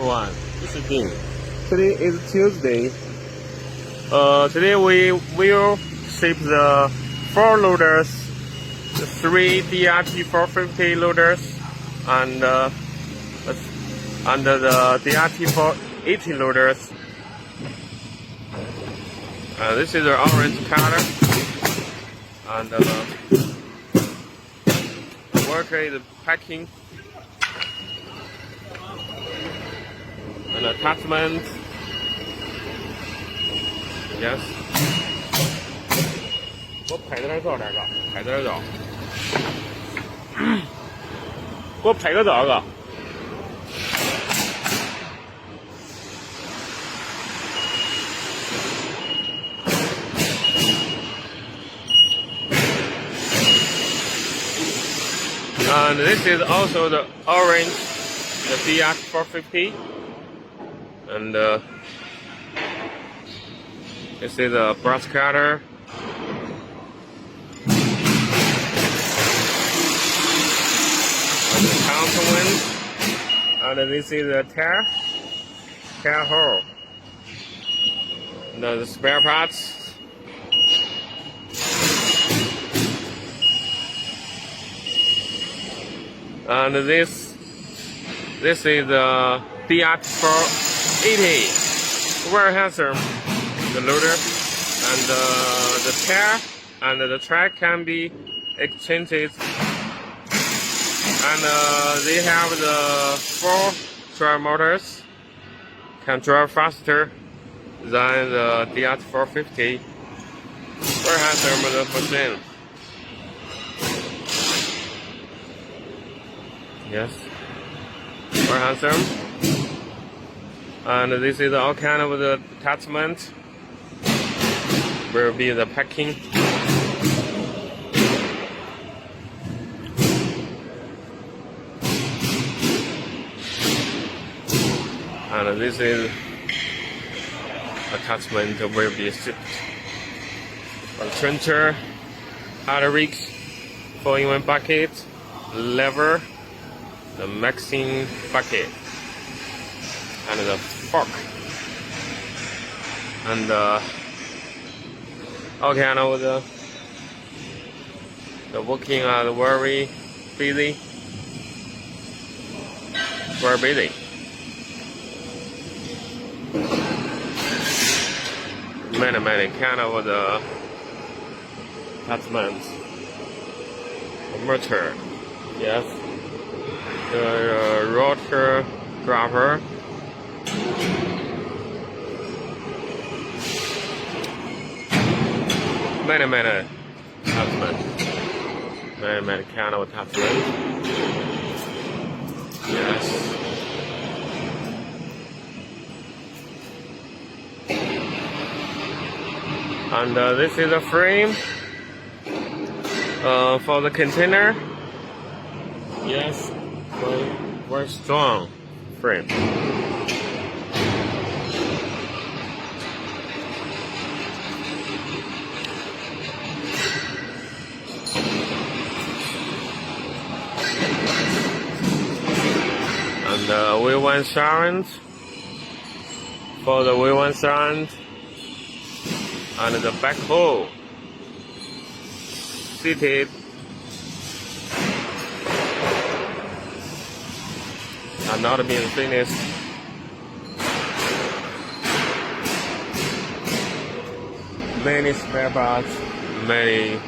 Everyone, this is Dean. Today is Tuesday. Today we will ship the 4 loaders, the 3 DRT450 loaders, and the DRT480 loaders. This is the orange color, and the worker is packing. An attachment, yes. 给我拍点照这个，拍点照。给我拍个这个。And this is also the orange, the DRT450. And this is a brush cutter. And the counterweight. And this is a tear hole. And the spare parts. And this is the DRT480. Very handsome, the loader, and the tear and the track can be exchanged. And they have the 4 drive motors, can drive faster than the DRT450. Very handsome the machine. Yes, very handsome. And this is all kind of the attachment. Will be the packing. And this is attachment will be shipped. A trencher, hydraulic, 4-in-1 bucket, lever, the mixing bucket, and the fork, and all kind of the working are very busy, many kind of the attachments, the motor, yes, the rotor grabber. Many attachments. Many kind of attachments. Yes. And this is a frame for the container. Yes, very strong frame. And V1 surround for the V1 surround, and the back hole seated, and not being finished. Many spare parts, many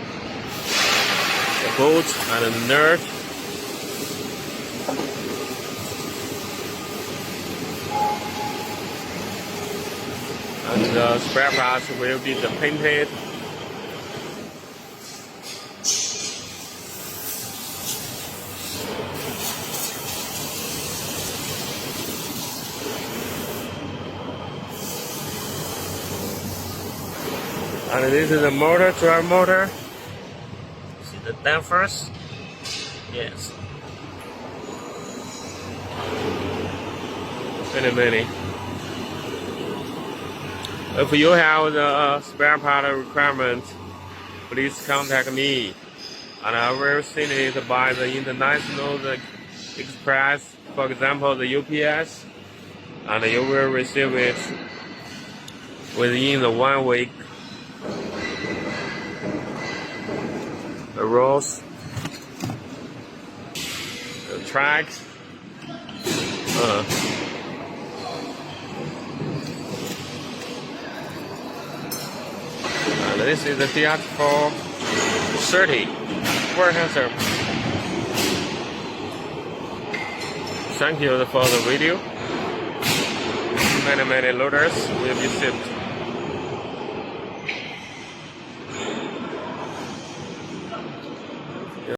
bolts and nuts. And the spare parts will be painted. And this is the motor, drive motor. See the dampers? Yes. Many. If you have the spare part requirement, please contact me, and I will send it by the international express, for example the UPS, and you will receive it within the 1 week. The rolls, the tracks, and this is the DRT430. Very handsome. Thank you for the video. Many loaders will be shipped.